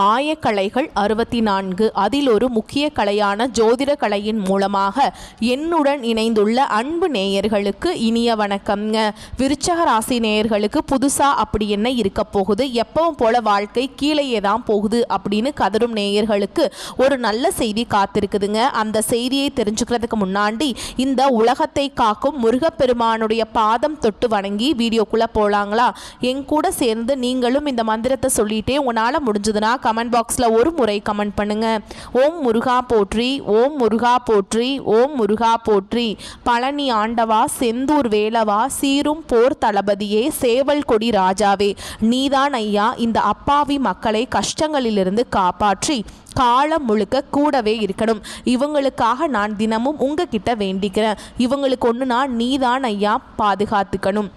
ஆயக்கலைகள் 64. அதில் ஒரு முக்கிய கலையான ஜோதிட கலையின் மூலமாக என்னுடன் இணைந்துள்ள அன்பு நேயர்களுக்கு இனிய வணக்கம்ங்க. விருச்சக ராசி நேயர்களுக்கு புதுசாக அப்படி என்ன இருக்க போகுது, எப்பவும் போல வாழ்க்கை கீழேயே தான் போகுது அப்படின்னு கதரும் நேயர்களுக்கு ஒரு நல்ல செய்தி காத்திருக்குதுங்க. அந்த செய்தியை தெரிஞ்சுக்கிறதுக்கு முன்னாடி இந்த உலகத்தை காக்கும் முருகப்பெருமானுடைய பாதம் தொட்டு வணங்கி வீடியோக்குள்ளே போகலாங்களா? என் கூட சேர்ந்து நீங்களும் இந்த மந்திரத்தை சொல்லிட்டே உங்களால் முடிஞ்சதுன்னா கமெண்ட் பாக்ஸில் ஒரு முறை கமெண்ட் பண்ணுங்க. ஓம் முருகா போற்றி, ஓம் முருகா போற்றி, ஓம் முருகா போற்றி. பழனி ஆண்டவா, செந்தூர் வேலவா, சீரும் போர் தளபதியே, சேவல் கொடி ராஜாவே, நீதான் ஐயா இந்த அப்பாவி மக்களை கஷ்டங்களிலிருந்து காப்பாற்றி காலம் முழுக்க கூடவே இருக்கணும். இவங்களுக்காக நான் தினமும் உங்ககிட்ட வேண்டிக்கிறேன். இவங்களுக்கு ஒன்றுனா நீதான் ஐயா பாதுகாத்துக்கணும்.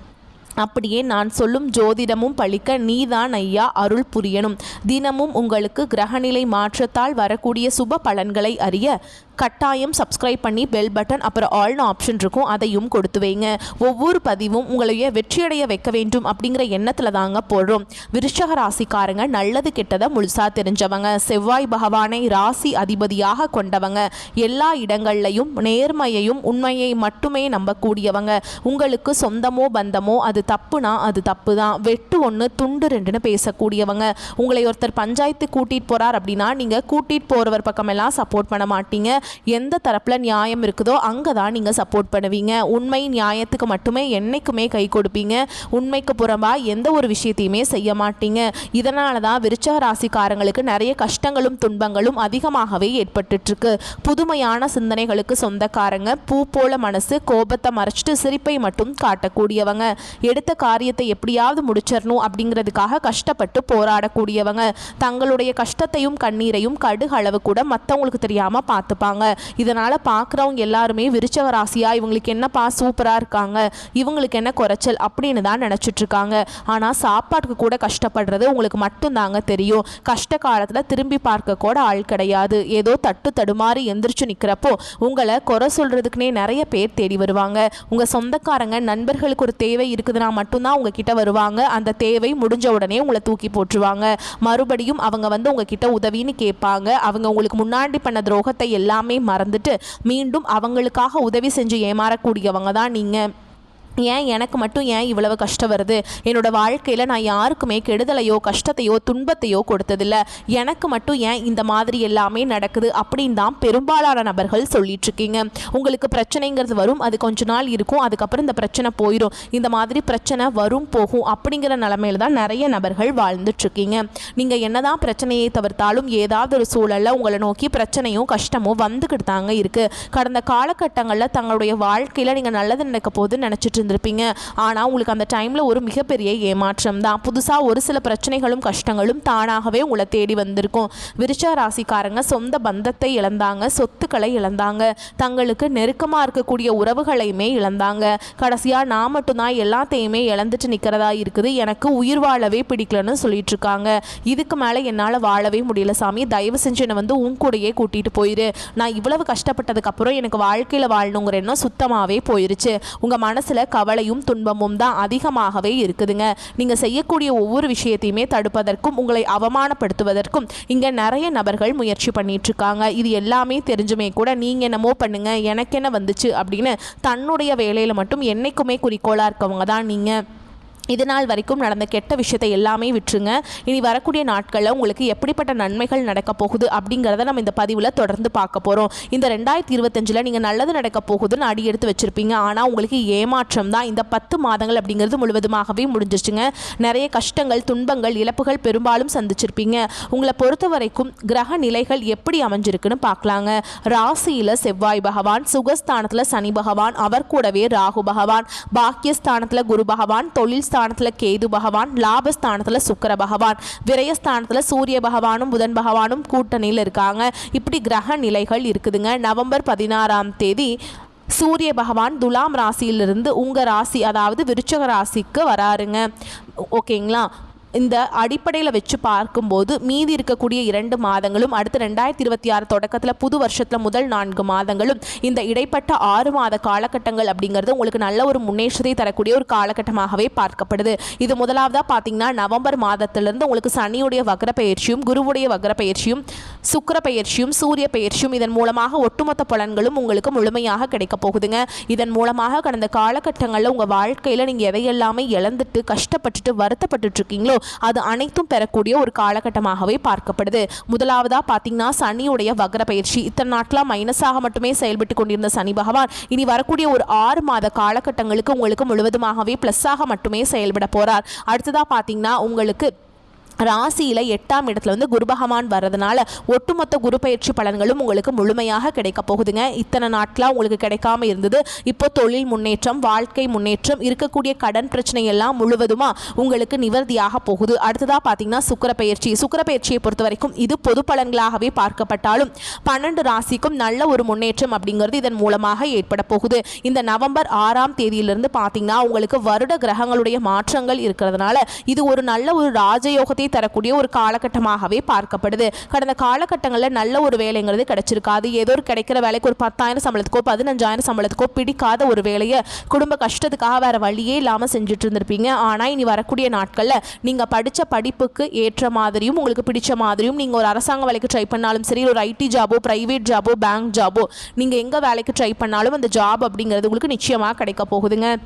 அப்படியே நான் சொல்லும் ஜோதிடமும் பழிக்க நீதான் ஐயா அருள் புரியணும். தினமும் உங்களுக்கு கிரகநிலை மாற்றத்தால் வரக்கூடிய சுப பலன்களை அறிய கட்டாயம் சப்ஸ்கிரைப் பண்ணி பெல் பட்டன் அப்புறம் ஆல்னு ஆப்ஷன் இருக்கும், அதையும் கொடுத்து வைங்க. ஒவ்வொரு பதிவும் உங்களைய வெற்றியடைய வைக்க வேண்டும் அப்படிங்கிற எண்ணத்தில் தாங்க போடுறோம். விருச்சக ராசிக்காரங்க நல்லது கெட்டதை முழுசாக தெரிஞ்சவங்க, செவ்வாய் பகவானை ராசி அதிபதியாக கொண்டவங்க, எல்லா இடங்கள்லையும் நேர்மையையும் உண்மையை மட்டுமே நம்பக்கூடியவங்க. உங்களுக்கு சொந்தமோ பந்தமோ அது தப்புனா அது தப்பு தான், வெட்டு ஒன்று துண்டு ரெண்டுன்னு பேசக்கூடியவங்க. உங்களை ஒருத்தர் பஞ்சாயத்து கூட்டிகிட்டு போகிறார் அப்படின்னா நீங்கள் கூட்டிகிட்டு போகிறவர் பக்கமெல்லாம் சப்போர்ட் பண்ண மாட்டீங்க. எந்த தரப்பில் நியாயம் இருக்குதோ அங்கே தான் நீங்கள் சப்போர்ட் பண்ணுவீங்க. உண்மை நியாயத்துக்கு மட்டுமே என்னைக்குமே கை கொடுப்பீங்க. உண்மைக்கு புறம்பாக எந்த ஒரு விஷயத்தையுமே செய்ய மாட்டீங்க. இதனால தான் விருச்சக ராசிக்காரங்களுக்கு நிறைய கஷ்டங்களும் துன்பங்களும் அதிகமாகவே ஏற்பட்டுருக்கு. புதுமையான சிந்தனைகளுக்கு சொந்தக்காரங்க, பூ போல மனசு, கோபத்தை மறைச்சிட்டு சிரிப்பை மட்டும் காட்டக்கூடியவங்க, எடுத்த காரியத்தை எப்படியாவது முடிச்சிடணும் அப்படிங்கிறதுக்காக கஷ்டப்பட்டு போராடக்கூடியவங்க, தங்களுடைய கஷ்டத்தையும் கண்ணீரையும் கடுகு அளவு கூட மற்றவங்களுக்கு தெரியாமல் பார்த்துப்பாங்க. இதனால் பார்க்குறவங்க எல்லாருமே விருச்சக ராசியா இவங்களுக்கு என்னப்பா சூப்பராக இருக்காங்க, இவங்களுக்கு என்ன குறைச்சல் அப்படின்னு தான் நினச்சிட்ருக்காங்க. ஆனால் சாப்பாட்டுக்கு கூட கஷ்டப்படுறது உங்களுக்கு மட்டும்தாங்க தெரியும். கஷ்ட காலத்தில் திரும்பி பார்க்க கூட ஆள் கிடையாது. ஏதோ தட்டு தடுமாறி எந்திரிச்சு நிற்கிறப்போ உங்களை குறை சொல்கிறதுக்குனே நிறைய பேர் தேடி வருவாங்க. உங்கள் சொந்தக்காரங்க நண்பர்களுக்கு ஒரு தேவை இருக்குதுன்னா மட்டும்தான் உங்ககிட்ட வருவாங்க. அந்த தேவை முடிஞ்ச உடனே உங்களை தூக்கி போட்டுருவாங்க. மறுபடியும் அவங்க வந்து உங்ககிட்ட உதவின்னு கேட்பாங்க. அவங்க உங்களுக்கு முன்னாடி பண்ண துரோகத்தை எல்லாமே மறந்துட்டு மீண்டும் அவங்களுக்காக உதவி செஞ்சு ஏமாறக்கூடியவங்க தான் நீங்கள். ஏன் எனக்கு மட்டும் ஏன் இவ்வளவு கஷ்டம் வருது, என்னோட வாழ்க்கையில் நான் யாருக்குமே கெடுதலையோ கஷ்டத்தையோ துன்பத்தையோ கொடுத்ததில்லை, எனக்கு மட்டும் ஏன் இந்த மாதிரி எல்லாமே நடக்குது அப்படின்னு தான் பெரும்பாலான நபர்கள் சொல்லிட்டு இருக்கீங்க. உங்களுக்கு பிரச்சனைங்கிறது வரும், அது கொஞ்ச நாள் இருக்கும், அதுக்கப்புறம் இந்த பிரச்சனை போயிடும். இந்த மாதிரி பிரச்சனை வரும் போகும் அப்படிங்கிற நிலைமையில தான் நிறைய நபர்கள் வாழ்ந்துட்டுருக்கீங்க. நீங்கள் என்னதான் பிரச்சனையை தவிர்த்தாலும் ஏதாவது ஒரு சூழலில் உங்களை நோக்கி பிரச்சனையும் கஷ்டமும் வந்துக்கிட்டு தாங்க இருக்குது. கடந்த காலகட்டங்களில் தங்களுடைய வாழ்க்கையில் நீங்கள் நல்லது நடக்க போது நினச்சிட்டு இருந்திருப்பீங்க. ஆனால் உங்களுக்கு அந்த டைமில் ஒரு மிகப்பெரிய ஏமாற்றம் தான். புதுசாக ஒரு சில பிரச்சனைகளும் கஷ்டங்களும் தானாகவே உங்களை தேடி வந்திருக்கும். விருச்சக ராசிக்காரங்க சொந்த பந்தத்தை இழந்தாங்க, சொத்துக்களை இழந்தாங்க, தங்களுக்கு நெருக்கமாக இருக்கக்கூடிய உறவுகளையுமே இழந்தாங்க. கடைசியாக நான் மட்டும்தான் எல்லாத்தையுமே இழந்துட்டு நிற்கிறதா இருக்குது, எனக்கு உயிர் வாழவே பிடிக்கலன்னு சொல்லிட்டு இருக்காங்க. இதுக்கு மேலே என்னால் வாழவே முடியல சாமி, தயவு செஞ்சு என்னை வந்து உன் கூடையே கூட்டிகிட்டு போயிரு. நான் இவ்வளவு கஷ்டப்பட்டதுக்கப்புறம் எனக்கு வாழ்க்கையில் வாழணுங்கிற எண்ணம் சுத்தமாகவே போயிருச்சு. உங்கள் மனசில் கவலையும் துன்பமும் தான் அதிகமாகவே இருக்குதுங்க. நீங்கள் செய்யக்கூடிய ஒவ்வொரு விஷயத்தையுமே தடுப்பதற்கும் உங்களை அவமானப்படுத்துவதற்கும் இங்கே நிறைய நபர்கள் முயற்சி பண்ணிட்டு இருக்காங்க. இது எல்லாமே தெரிஞ்சுமே கூட நீங்கள் என்னமோ பண்ணுங்க எனக்கு என்ன வந்துச்சு அப்படின்னு தன்னுடைய வேலையில் மட்டும் என்னைக்குமே குறிக்கோளாக இருக்கவங்க தான் நீங்கள். இது நாள் வரைக்கும் நடந்த கெட்ட விஷயத்தை எல்லாமே விட்டுருங்க. இனி வரக்கூடிய நாட்களில் உங்களுக்கு எப்படிப்பட்ட நன்மைகள் நடக்க போகுது அப்படிங்கிறத நம்ம இந்த பதிவில் தொடர்ந்து பார்க்க போகிறோம். இந்த 2025 நீங்கள் நல்லது நடக்க போகுதுன்னு அடி எடுத்து வச்சுருப்பீங்க. ஆனால் உங்களுக்கு ஏமாற்றம் தான். இந்த 10 மாதங்கள் அப்படிங்கிறது முழுவதுமாகவே முடிஞ்சிச்சுங்க. நிறைய கஷ்டங்கள் துன்பங்கள் இழப்புகள் பெரும்பாலும் சந்திச்சிருப்பீங்க. உங்களை பொறுத்த வரைக்கும் கிரக நிலைகள் எப்படி அமைஞ்சிருக்குன்னு பார்க்கலாங்க. ராசியில் செவ்வாய் பகவான், சுகஸ்தானத்தில் சனி பகவான், அவர் கூடவே ராகு பகவான், பாக்கியஸ்தானத்தில் குரு பகவான், தொழில் ஸ்தானத்தில் கேது பகவான், லாபஸ்தானத்தில் சுக்கிர பகவான், விரயஸ்தானத்தில் சூரிய பகவானும் புதன் பகவானும் கூட்டணியில் இருக்காங்க. இப்படி கிரக நிலைகள் இருக்குதுங்க. நவம்பர் 16ஆம் தேதி சூரிய பகவான் துலாம் ராசியிலிருந்து உங்கள் ராசி அதாவது விருச்சக ராசிக்கு வராருங்க. ஓகேங்களா? இந்த அடிப்படையில் வச்சு பார்க்கும்போது மீதி இருக்கக்கூடிய 2 மாதங்களும் அடுத்து 2026 தொடக்கத்தில் புது வருஷத்தில் முதல் 4 மாதங்களும் இந்த இடைப்பட்ட 6 மாத காலகட்டங்கள் அப்படிங்கிறது உங்களுக்கு நல்ல ஒரு முன்னேற்றத்தை தரக்கூடிய ஒரு காலகட்டமாகவே பார்க்கப்படுது. இது முதலாவதாக பார்த்தீங்கன்னா நவம்பர் மாதத்திலிருந்து உங்களுக்கு சனியுடைய வக்ர பயிற்சியும் குருவுடைய வக்ர பயிற்சியும் சுக்கிர பயிற்சியும் சூரிய பயிற்சியும் இதன் மூலமாக ஒட்டுமொத்த பலன்களும் உங்களுக்கு முழுமையாக கிடைக்க போகுதுங்க. இதன் மூலமாக கடந்த காலகட்டங்களில் உங்கள் வாழ்க்கையில் நீங்கள் எதையெல்லாமே இழந்துட்டு கஷ்டப்பட்டுட்டு வருத்தப்பட்டு இருக்கீங்களோ அது அனைத்தும் பெறக்கூடிய ஒரு காலகட்டமாகவே பார்க்கப்படுது. முதலாவதா பார்த்தீங்கன்னா சனியுடைய வக்ர பயிற்சி. இத்தனை நாட்களாக மைனஸாக மட்டுமே செயல்பட்டு கொண்டிருந்த சனி பகவான் இனி வரக்கூடிய ஒரு 6 மாத காலகட்டங்களுக்கு உங்களுக்கு முழுவதுமாகவே பிளஸ்ஸாக மட்டுமே செயல்பட போறார். அடுத்ததாக பார்த்தீங்கன்னா உங்களுக்கு ராசியில் 8ஆம் இடத்துல வந்து குரு பகவான் வர்றதுனால ஒட்டுமொத்த குரு பயிற்சி பலன்களும் உங்களுக்கு முழுமையாக கிடைக்க போகுதுங்க. இத்தனை நாட்களாக உங்களுக்கு கிடைக்காம இருந்தது, இப்போ தொழில் முன்னேற்றம், வாழ்க்கை முன்னேற்றம், இருக்கக்கூடிய கடன் பிரச்சனை எல்லாம் முழுவதுமா உங்களுக்கு நிவர்த்தியாக போகுது. அடுத்ததாக பார்த்தீங்கன்னா சுக்கிர பயிற்சி. சுக்கிர பயிற்சியை பொறுத்த வரைக்கும் இது பொது பலன்களாகவே பார்க்கப்பட்டாலும் 12 ராசிக்கும் நல்ல ஒரு முன்னேற்றம் அப்படிங்கிறது இதன் மூலமாக ஏற்பட போகுது. இந்த நவம்பர் 6ஆம் தேதியிலிருந்து பார்த்தீங்கன்னா உங்களுக்கு வருட கிரகங்களுடைய மாற்றங்கள் இருக்கிறதுனால இது ஒரு நல்ல ஒரு ராஜயோகத்தை தரக்கூடிய ஒரு காலகட்டமாகவே பார்க்கப்படுது. கடந்த காலகட்டங்களில் நல்ல ஒரு வேலைங்கிறது கிடைச்சிருக்காது. ஏதோ ஒரு கிடைக்கிற வேலைக்கு ஒரு 10,000 சம்பளத்துக்கோ 15,000 சம்பளத்துக்கோ பிடிக்காத ஒரு வேலையை குடும்ப கஷ்டத்துக்காக வேற வழியே இல்லாமல் செஞ்சுட்டு இருந்திருப்பீங்க. ஆனால் இனி வரக்கூடிய நாட்களில் நீங்கள் படித்த படிப்புக்கு ஏற்ற மாதிரியும் உங்களுக்கு பிடிச்ச மாதிரியும் நீங்கள் ஒரு அரசாங்க வேலைக்கு ட்ரை பண்ணாலும் சரி, ஒரு ஐடி ஜாபோ பிரைவேட் ஜாபோ பேங்க் ஜாபோ நீங்கள் எங்கே வேலைக்கு ட்ரை பண்ணாலும் அந்த ஜாப் அப்படிங்கிறது உங்களுக்கு நிச்சயமாக கிடைக்க போகுதுங்க.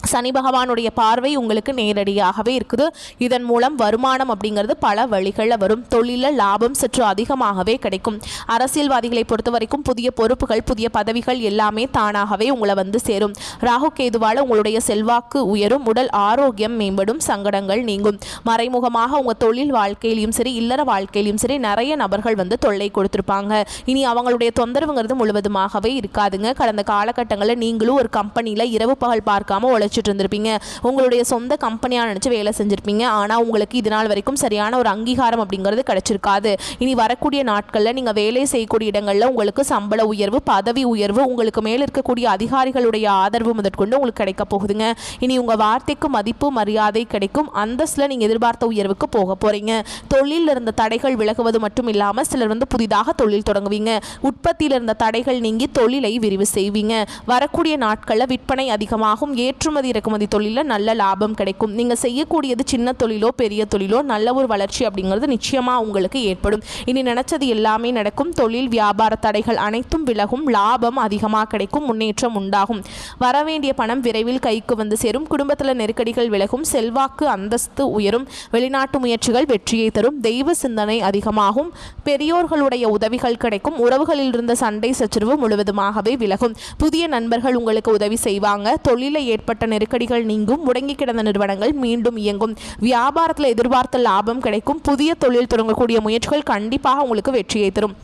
சனி பகவானுடைய பார்வை உங்களுக்கு நேரடியாகவே இருக்குது. இதன் மூலம் வருமானம் அப்படிங்கிறது பல வழிகளில் வரும். தொழிலில் லாபம் சற்று அதிகமாகவே கிடைக்கும். அரசியல்வாதிகளை பொறுத்த வரைக்கும் புதிய பொறுப்புகள் புதிய பதவிகள் எல்லாமே தானாகவே உங்களை வந்து சேரும். ராகு கேதுவால் உங்களுடைய செல்வாக்கு உயரும், உடல் ஆரோக்கியம் மேம்படும், சங்கடங்கள் நீங்கும். மறைமுகமாக உங்கள் தொழில் வாழ்க்கையிலையும் சரி இல்லற வாழ்க்கையிலையும் சரி நிறைய நபர்கள் வந்து தொல்லை கொடுத்துருப்பாங்க. இனி அவங்களுடைய தொந்தரவுங்கிறது முழுவதுமாகவே இருக்காதுங்க. கடந்த காலகட்டங்களில் நீங்களும் ஒரு கம்பெனியில் இரவு பகல் பார்க்காம உழைச்சிட்டு இருந்திருப்பீங்க. உங்களுடைய சொந்த கம்பெனியாக நினச்சி வேலை செஞ்சுருப்பீங்க. ஆனால் உங்களுக்கு இது நாள் வரைக்கும் சரியான ஒரு அங்கீகாரம் அப்படிங்கிறது கிடைச்சிருக்காது. இனி வரக்கூடிய நாட்களில் நீங்கள் வேலை செய்யக்கூடிய இடங்களில் உங்களுக்கு சம்பள உயர்வு பதவி உயர்வு உங்களுக்கு மேல் இருக்கக்கூடிய அதிகாரிகளுடைய ஆதரவு முதற்கொண்டு உங்களுக்கு கிடைக்க போகுதுங்க. இனி உங்கள் வார்த்தைக்கு மதிப்பு மரியாதை கிடைக்கும். அந்தஸ்தில் நீங்கள் எதிர்பார்த்த உயர்வுக்கு போக போகிறீங்க. தொழிலில் இருந்த தடைகள் விலகுவது மட்டும் இல்லாமல் சிலர் வந்து புதிதாக தொழில் தொடங்குவீங்க. உற்பத்தியில் இருந்த தடைகள் நீங்கி தொழிலை விரிவு செய்வீங்க. வரக்கூடிய நாட்களில் விற்பனை அதிகமாகும். ஏற்றுமதி இறக்குமதி தொழிலில் நல்ல லாபம் கிடைக்கும். நீங்கள் செய்யக்கூடியது சின்ன தொழிலோ பெரிய தொழிலோ நல்ல ஒரு வளர்ச்சி அப்படிங்கிறது நிச்சயமாக உங்களுக்கு ஏற்படும். இனி நினைச்சது எல்லாமே நடக்கும். தொழில் வியாபார தடைகள் அனைத்தும் விலகும். லாபம் அதிகமாக கிடைக்கும். முன்னேற்றம் உண்டாகும். வரவேண்டிய பணம் விரைவில் கைக்கு வந்து சேரும். குடும்பத்தில் நெருக்கடிகள் விலகும். செல்வாக்கு அந்தஸ்து உயரும். வெளிநாட்டு முயற்சிகள் வெற்றியை தரும். தெய்வ சிந்தனை அதிகமாகும். பெரியோர்களுடைய உதவிகள் கிடைக்கும். உறவுகளில் இருந்த சண்டை சச்சரவு முழுவதுமாகவே விலகும். புதிய நண்பர்கள் உங்களுக்கு உதவி செய்வாங்க. தொழிலை ஏற்பட்ட நெருக்கடிகள் நீங்கும். முடங்கி கிடந்த நிறுவனங்கள் மீண்டும் இயங்கும். வியாபாரத்தில் எதிர்பார்த்த லாபம் கிடைக்கும். புதிய தொழில் தொடங்கக்கூடிய முயற்சிகள் கண்டிப்பாக உங்களுக்கு வெற்றியை தரும்.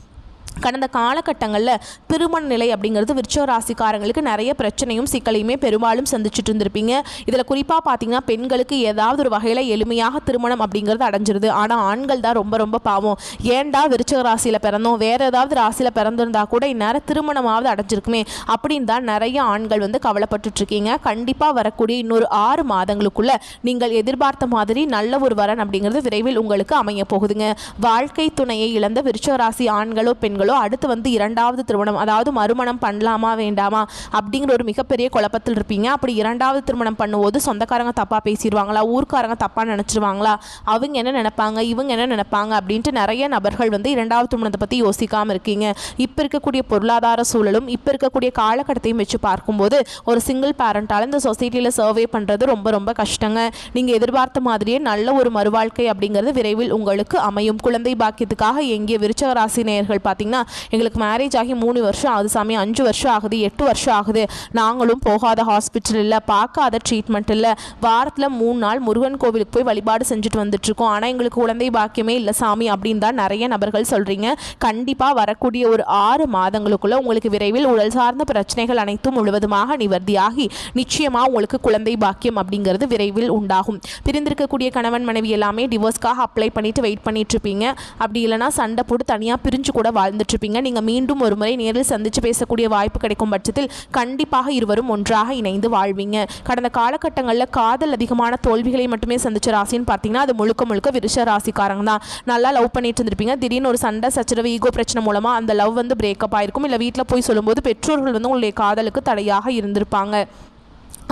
கடந்த காலகட்டங்களில் திருமண நிலை அப்படிங்கிறது விருச்சிக ராசிக்காரங்களுக்கு நிறைய பிரச்சனையும் சிக்கலையுமே பெரும்பாலும் சந்திச்சுட்டு இருந்திருப்பீங்க. இதில் குறிப்பாக பார்த்தீங்கன்னா பெண்களுக்கு ஏதாவது ஒரு வகையில் எளிமையாக திருமணம் அப்படிங்கிறது அடைஞ்சிருது. ஆனால் ஆண்கள் தான் ரொம்ப ரொம்ப பாவம். ஏண்டா விருச்சிக ராசியில் பிறந்தோம், வேறு ஏதாவது ராசியில் பிறந்திருந்தா கூட இந்நேரம் திருமணமாவது அடைஞ்சிருக்குமே அப்படின்னு தான் நிறைய ஆண்கள் வந்து கவலைப்பட்டுட்ருக்கீங்க. கண்டிப்பாக வரக்கூடிய இன்னொரு 6 மாதங்களுக்குள்ள நீங்கள் எதிர்பார்த்த மாதிரி நல்ல ஒரு வரன் அப்படிங்கிறது விரைவில் உங்களுக்கு அமைய போகுதுங்க. வாழ்க்கை துணையை இழந்த விருச்சிக ராசி ஆண்களோ பெண்களோ அடுத்து வந்து 2வது திருமணம் அதாவது மறுமணம் பண்ணலாமா வேண்டாமா அப்படிங்கிற ஒரு மிகப்பெரிய குழப்பத்தில் இருப்பீங்க. அப்படி 2வது திருமணம் பண்ணும்போது சொந்தக்காரங்க தப்பாக பேசிடுவாங்களா, ஊர்க்காரங்க தப்பாக நினச்சிருவாங்களா, அவங்க என்ன நினைப்பாங்க இவங்க என்ன நினைப்பாங்க அப்படின்ட்டு நிறைய நபர்கள் வந்து 2வது திருமணத்தை பற்றி யோசிக்காமல் இருக்கீங்க. இப்போ இருக்கக்கூடிய பொருளாதார சூழலும் இப்போ இருக்கக்கூடிய காலகட்டத்தையும் வச்சு பார்க்கும்போது ஒரு சிங்கிள் பேரண்டால் இந்த சொசைட்டியில் சர்வே பண்ணுறது ரொம்ப ரொம்ப கஷ்டங்க. நீங்கள் எதிர்பார்த்த மாதிரியே நல்ல ஒரு மறுவாழ்க்கை அப்படிங்கிறது விரைவில் உங்களுக்கு அமையும். குழந்தை பாக்கியத்துக்காக எங்கே விருச்சிக ராசி நேயர்கள் பார்த்தீங்கன்னா எங்களுக்கு மேரேஜ் ஆகி 3 வருஷம் ஆகுது சாமி, 5 வருஷம் ஆகுது, 8 வருஷம் ஆகுது, நாங்களும் போகாத ஹாஸ்பிட்டல் இல்லை, பார்க்காத ட்ரீட்மெண்ட் இல்லை, வாரத்தில் 3 நாள் முருகன் கோவிலுக்கு போய் வழிபாடு செஞ்சுட்டு வந்துட்டுருக்கோம், ஆனால் எங்களுக்கு குழந்தை பாக்கியமே இல்லை சாமி அப்படின்னு தான் நிறைய நபர்கள் சொல்கிறீங்க. கண்டிப்பாக வரக்கூடிய ஒரு 6 மாதங்களுக்குள்ள உங்களுக்கு விரைவில் உடல் சார்ந்த பிரச்சனைகள் அனைத்தும் முழுவதுமாக நிவர்த்தியாகி நிச்சயமாக உங்களுக்கு குழந்தை பாக்கியம் அப்படிங்கிறது விரைவில் உண்டாகும். பிரிந்திருக்கக்கூடிய கணவன் மனைவி எல்லாமே டிவோர்ஸ்க்காக அப்ளை பண்ணிட்டு வெயிட் பண்ணிட்டு இருப்பீங்க. அப்படி இல்லைனா சண்டை போட்டு தனியாக பிரிஞ்சு கூட வாழ்ந்து இருந்துட்டுருப்பீங்க. நீங்கள் மீண்டும் ஒரு முறை நேரில் சந்தித்து பேசக்கூடிய வாய்ப்பு கிடைக்கும் பட்சத்தில் கண்டிப்பாக இருவரும் ஒன்றாக இணைந்து வாழ்வீங்க. கடந்த காலகட்டங்களில் காதல் அதிகமான தோல்விகளை மட்டுமே சந்திச்ச ராசின்னு பார்த்தீங்கன்னா அது முழுக்க முழுக்க விருச்ச ராசிக்காரங்க தான். நல்லா லவ் பண்ணிட்டு இருந்திருப்பீங்க. திடீர்னு ஒரு சண்டை சச்சரவு ஈகோ பிரச்சனை மூலமாக அந்த லவ் பிரேக்கப் ஆயிருக்கும். இல்லை வீட்டில் போய் சொல்லும்போது பெற்றோர்கள் உங்களுடைய காதலுக்கு தடையாக இருந்திருப்பாங்க.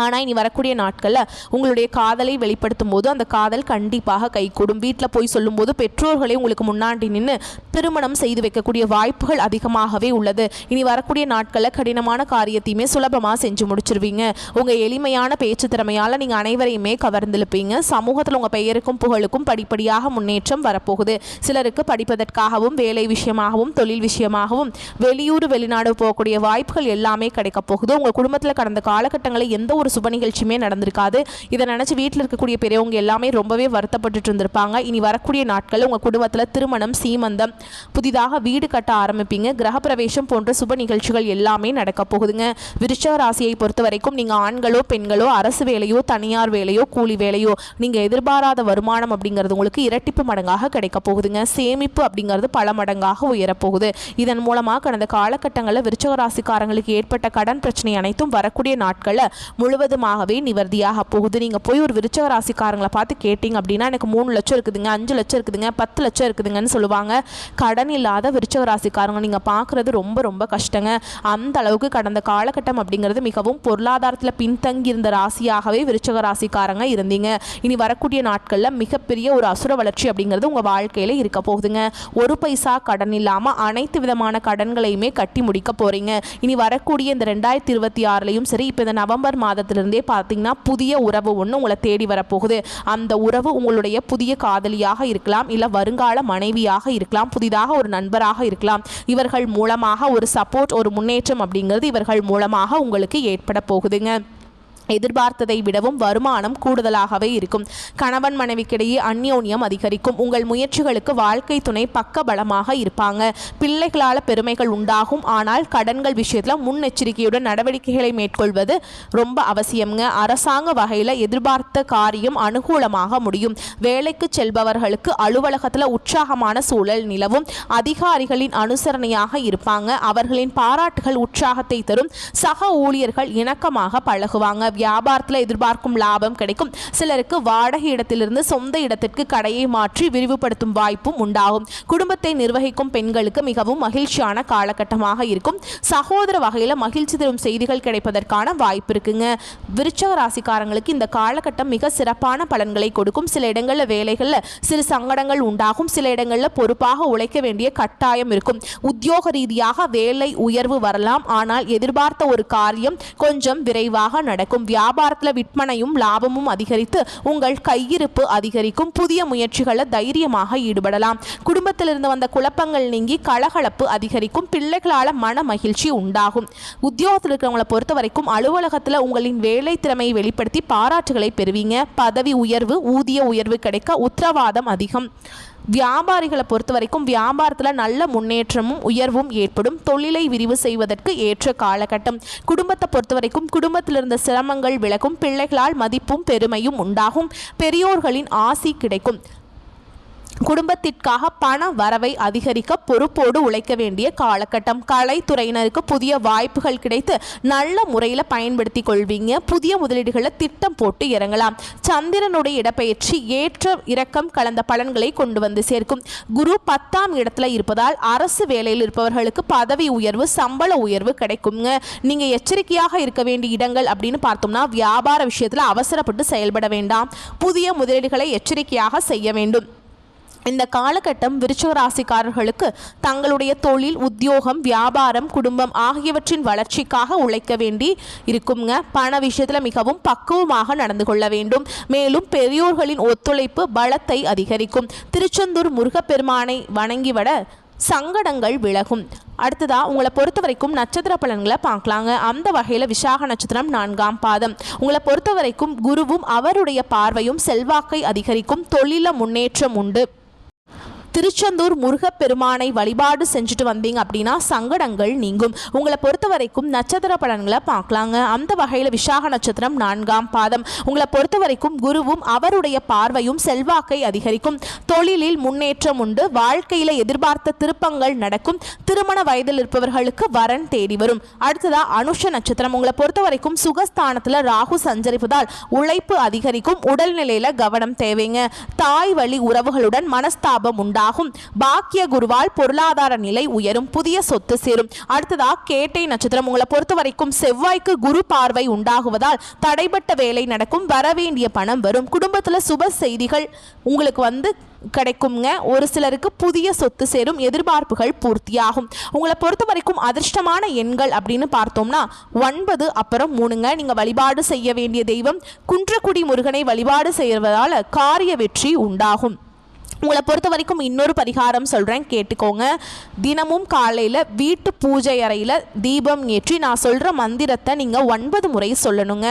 ஆனால் இனி வரக்கூடிய நாட்களில் உங்களுடைய காதலை வெளிப்படுத்தும் போது அந்த காதல் கண்டிப்பாக கைகூடும். வீட்டில் போய் சொல்லும்போது பெற்றோர்களே உங்களுக்கு முன்னாடி நின்று திருமணம் செய்து வைக்கக்கூடிய வாய்ப்புகள் அதிகமாகவே உள்ளது. இனி வரக்கூடிய நாட்களில் கடினமான காரியத்தையுமே சுலபமாக செஞ்சு முடிச்சிருவீங்க. உங்கள் எளிமையான பேச்சு திறமையால் நீங்கள் அனைவரையுமே கவர்ந்திருப்பீங்க. சமூகத்தில் உங்கள் பெயருக்கும் புகழுக்கும் படிப்படியாக முன்னேற்றம் வரப்போகுது. சிலருக்கு படிப்பதற்காகவும் வேலை விஷயமாகவும் தொழில் விஷயமாகவும் வெளியூர் வெளிநாடு போகக்கூடிய வாய்ப்புகள் எல்லாமே கிடைக்க போகுது. உங்கள் குடும்பத்தில் கடந்த காலகட்டங்களில் எந்த ஒரு சுப நிகழ்ச்சியுமே நடந்திருக்காது. இதை நினைச்சு வீட்டில் இருக்கக்கூடிய பெரியவங்க எல்லாமே ரொம்பவே வருத்தப்பட்டு இருந்திருப்பாங்க. இனி வரக்கூடிய நாட்கள் உங்க குடும்பத்தில் திருமணம், சீமந்தம், புதிதாக வீடு கட்ட ஆரம்பிப்பீங்க. கிரகப்பிரவேசம் போன்ற சுப நிகழ்ச்சிகள் எல்லாமே நடக்க போகுதுங்க. விருச்சிக ராசியை பொறுத்த வரைக்கும் நீங்க ஆண்களோ பெண்களோ அரசு வேலையோ தனியார் வேலையோ கூலி வேலையோ நீங்க எதிர்பாராத வருமானம் அப்படிங்கிறது உங்களுக்கு இரட்டிப்பு மடங்காக கிடைக்க போகுதுங்க. சேமிப்பு அப்படிங்கிறது பல மடங்காக உயரப்போகுது. இதன் மூலமாக கடந்த காலகட்டங்களில் விருச்சிக ராசிக்காரங்களுக்கு ஏற்பட்ட கடன் பிரச்சனை அனைத்தும் வரக்கூடிய நாட்களில் முழுவதுமாகவே நிவர்த்தியாக போகுது. நீங்கள் போய் ஒரு விருச்சிக ராசிக்காரங்களை பார்த்து கேட்டிங்க அப்படின்னா எனக்கு 3 லட்சம் இருக்குதுங்க, 5 லட்சம் இருக்குதுங்க, 10 லட்சம் இருக்குதுங்கன்னு சொல்லுவாங்க. கடன் இல்லாத விருச்சிக ராசிக்காரங்க நீங்கள் பார்க்குறது ரொம்ப ரொம்ப கஷ்டங்க. அந்த அளவுக்கு கடந்த காலகட்டம் அப்படிங்கிறது மிகவும் பொருளாதாரத்தில் பின்தங்கி இருந்த ராசியாகவே விருச்சிக ராசிக்காரங்க இருந்தீங்க. இனி வரக்கூடிய நாட்களில் மிகப்பெரிய ஒரு அசுர வளர்ச்சி அப்படிங்கிறது உங்கள் வாழ்க்கையில் இருக்க போகுதுங்க. ஒரு பைசா கடன் இல்லாமல் அனைத்து விதமான கடன்களையுமே கட்டி முடிக்க போகிறீங்க. இனி வரக்கூடிய இந்த 2026லையும் சரி, இப்போ இந்த நவம்பர் மாதத்திலிருந்தே பார்த்தீங்கன்னா புதிய உறவு ஒன்று உங்களை தேடி வரப்போகுது. அந்த உறவு உங்களுடைய புதிய காதலியாக இருக்கலாம், இல்லை வருங்கால மனைவியாக இருக்கலாம், புதிதாக ஒரு நண்பராக இருக்கலாம். இவர்கள் மூலமாக ஒரு சப்போர்ட், ஒரு முன்னேற்றம் அப்படிங்கிறது இவர்கள் மூலமாக உங்களுக்கு ஏற்பட போகுதுங்க. எதிர்பார்த்ததை விடவும் வருமானம் கூடுதலாகவே இருக்கும். கணவன் மனைவிக்கிடையே அந்யோன்யம் அதிகரிக்கும். உங்கள் முயற்சிகளுக்கு வாழ்க்கை துணை பக்க பலமாக இருப்பாங்க. பிள்ளைகளால் பெருமைகள் உண்டாகும். ஆனால் கடன்கள் விஷயத்தில் முன்னெச்சரிக்கையுடன் நடவடிக்கைகளை மேற்கொள்வது ரொம்ப அவசியம்ங்க. அரசாங்க வகையில் எதிர்பார்த்த காரியம் அனுகூலமாக முடியும். வேலைக்கு செல்பவர்களுக்கு அலுவலகத்தில் உற்சாகமான சூழல் நிலவும். அதிகாரிகளின் அனுசரணையாக இருப்பாங்க. அவர்களின் பாராட்டுகள் உற்சாகத்தை தரும். சக ஊழியர்கள் இணக்கமாக பழகுவாங்க. வியாபாரத்தில் எதிர்பார்க்கும் லாபம் கிடைக்கும். சிலருக்கு வாடகை இடத்திலிருந்து சொந்த இடத்திற்கு கடையை மாற்றி விரிவுபடுத்தும் வாய்ப்பும் உண்டாகும். குடும்பத்தை நிர்வகிக்கும் பெண்களுக்கு மிகவும் மகிழ்ச்சியான காலகட்டமாக இருக்கும். சகோதர வகையில் மகிழ்ச்சி தரும் செய்திகள் கிடைப்பதற்கான வாய்ப்பு இருக்குங்க. விருச்சிக ராசிக்காரங்களுக்கு இந்த காலகட்டம் மிக சிறப்பான பலன்களை கொடுக்கும். சில இடங்களில் வேலைகளில் சிறு சங்கடங்கள் உண்டாகும். சில இடங்களில் பொறுப்பாக உழைக்க வேண்டிய கட்டாயம் இருக்கும். உத்தியோக ரீதியாக வேலை உயர்வு வரலாம். ஆனால் எதிர்பார்த்த ஒரு காரியம் கொஞ்சம் விரைவாக நடக்கும். வியாபாரத்தில் விற்பனையும் லாபமும் அதிகரித்து உங்கள் கையிருப்பு அதிகரிக்கும். புதிய முயற்சிகளை தைரியமாக ஈடுபடலாம். குடும்பத்திலிருந்து வந்த குழப்பங்கள் நீங்கி கலகலப்பு அதிகரிக்கும். பிள்ளைகளால் மன மகிழ்ச்சி உண்டாகும். உத்தியோகத்தில் இருக்கிறவங்களை பொறுத்த வரைக்கும் அலுவலகத்தில் உங்களின் வேலை திறமையை வெளிப்படுத்தி பாராட்டுகளை பெறுவீங்க. பதவி உயர்வு, ஊதிய உயர்வு கிடைக்க உத்தரவாதம் அதிகம். வியாபாரிகளை பொறுத்த வரைக்கும் வியாபாரத்தில் நல்ல முன்னேற்றமும் உயர்வும் ஏற்படும். தொழிலை விரிவு செய்வதற்கு ஏற்ற காலகட்டம். குடும்பத்தை பொறுத்த வரைக்கும் குடும்பத்தில் இருந்த சிரமங்கள் விலகும். பிள்ளைகளால் மதிப்பும் பெருமையும் உண்டாகும். பெரியோர்களின் ஆசி கிடைக்கும். குடும்பத்திற்காக பண வரவை அதிகரிக்க பொறுப்போடு உழைக்க வேண்டிய காலகட்டம். கலைத்துறையினருக்கு புதிய வாய்ப்புகள் கிடைத்து நல்ல முறையில் பயன்படுத்தி கொள்வீங்க. புதிய முதலீடுகளை திட்டம் போட்டு இறங்கலாம். சந்திரனுடைய இடப்பெயர்ச்சி ஏற்ற இறக்கம் கலந்த பலன்களை கொண்டு வந்து சேர்க்கும். குரு 10ஆம் இடத்துல இருப்பதால் அரசு வேலையில் இருப்பவர்களுக்கு பதவி உயர்வு, சம்பள உயர்வு கிடைக்குங்க. நீங்க எச்சரிக்கையாக இருக்க வேண்டிய இடங்கள் அப்படின்னு பார்த்தோம்னா வியாபார விஷயத்தில் அவசரப்பட்டு செயல்பட வேண்டாம். புதிய முதலீடுகளை எச்சரிக்கையாக செய்ய வேண்டும். இந்த காலகட்டம் விருச்சிக ராசிக்காரர்களுக்கு தங்களுடைய தொழில், உத்தியோகம், வியாபாரம், குடும்பம் ஆகியவற்றின் வளர்ச்சிக்காக உழைக்க வேண்டி இருக்குங்க. பண விஷயத்தில் மிகவும் பக்குவமாக நடந்து கொள்ள வேண்டும். மேலும் பெரியோர்களின் ஒத்துழைப்பு பலத்தை அதிகரிக்கும். திருச்செந்தூர் முருகப்பெருமானை வணங்கிவிட சங்கடங்கள் விலகும். அடுத்ததாக உங்களை பொறுத்த வரைக்கும் நட்சத்திர பலன்களை பார்க்கலாங்க. அந்த வகையில் விசாக நட்சத்திரம் 4ஆம் பாதம். உங்களை பொறுத்த வரைக்கும் குருவும் அவருடைய பார்வையும் செல்வாக்கை அதிகரிக்கும். தொழில முன்னேற்றம் உண்டு. திருச்செந்தூர் முருகப்பெருமானை வழிபாடு செஞ்சுட்டு வந்தீங்க அப்படின்னா சங்கடங்கள் நீங்கும். உங்களை பொறுத்த வரைக்கும் நட்சத்திர பலன்களை பார்க்கலாங்க. அந்த வகையில் விசாக நட்சத்திரம் 4ஆம் பாதம். உங்களை பொறுத்த வரைக்கும் குருவும் அவருடைய பார்வையும் செல்வாக்கை அதிகரிக்கும். தொழிலில் முன்னேற்றம் உண்டு. வாழ்க்கையில் எதிர்பார்த்த திருப்பங்கள் நடக்கும். திருமண வயதில் இருப்பவர்களுக்கு வரன் தேடி வரும். அடுத்ததா அனுஷ நட்சத்திரம். உங்களை பொறுத்த வரைக்கும் சுகஸ்தானத்தில் ராகு சஞ்சரிப்பதால் உழைப்பு அதிகரிக்கும். உடல்நிலையில கவனம் தேவைங்க. தாய் வழி உறவுகளுடன் மனஸ்தாபம் உண்டாகும். பாக்கிய குருவால் பொருளாதார நிலை உயரும். புதிய சொத்து சேரும். அடுத்ததா கேட்டை நட்சத்திரம். உங்களை பொறுத்த வரைக்கும் செவ்வாய்க்கு குரு பார்வை உண்டாகுவதால் தடைபட்ட வேலை நடக்கும். வரவேண்டிய பணம் வரும். குடும்பத்தில் சுப செய்திகள் உங்களுக்கு கிடைக்குங்க. ஒரு சிலருக்கு புதிய சொத்து சேரும். எதிர்பார்ப்புகள் பூர்த்தியாகும். உங்களை பொறுத்த வரைக்கும் அதிர்ஷ்டமான எண்கள் அப்படின்னு பார்த்தோம்னா 9 அப்புறம் 3ங்க. நீங்கள் வழிபாடு செய்ய வேண்டிய தெய்வம் குன்றக்குடி முருகனை வழிபாடு செய்வதால் காரிய வெற்றி உண்டாகும். உங்களை பொறுத்த வரைக்கும் இன்னொரு பரிகாரம் சொல்கிறேன், கேட்டுக்கோங்க. தினமும் காலையில் வீட்டு பூஜை அறையில் தீபம் ஏற்றி நான் சொல்கிற மந்திரத்தை நீங்கள் 9 முறை சொல்லணுங்க.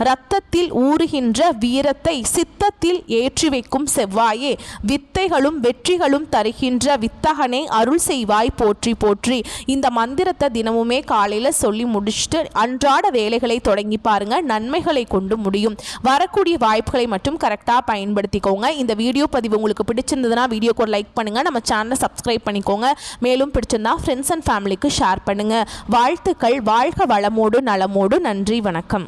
இரத்தத்தில் ஊறுகின்ற வீரத்தை சித்தத்தில் ஏற்றி வைக்கும் செவ்வாயே, வித்தைகளும் வெற்றிகளும் தருகின்ற வித்தகனை அருள் செய்வாய் போற்றி போற்றி. இந்த மந்திரத்தை தினமுமே காலையில் சொல்லி முடிச்சுட்டு அன்றாட வேலைகளை தொடங்கி பாருங்க. நன்மைகளை கொண்டு முடியும். வரக்கூடிய வாய்ப்புகளை மட்டும் கரெக்டாக பயன்படுத்திக்கோங்க. இந்த வீடியோ பதிவு உங்களுக்கு பிடிச்சிருந்ததுன்னா வீடியோக்கு ஒரு லைக் பண்ணுங்க. நம்ம சேனலை சப்ஸ்கிரைப் பண்ணிக்கோங்க. மேலும் பிடிச்சிருந்தா ஃப்ரெண்ட்ஸ் அண்ட் ஃபேமிலிக்கு ஷேர் பண்ணுங்க. வாழ்த்துக்கள். வாழ்க வளமோடு நலமோடு. நன்றி, வணக்கம்.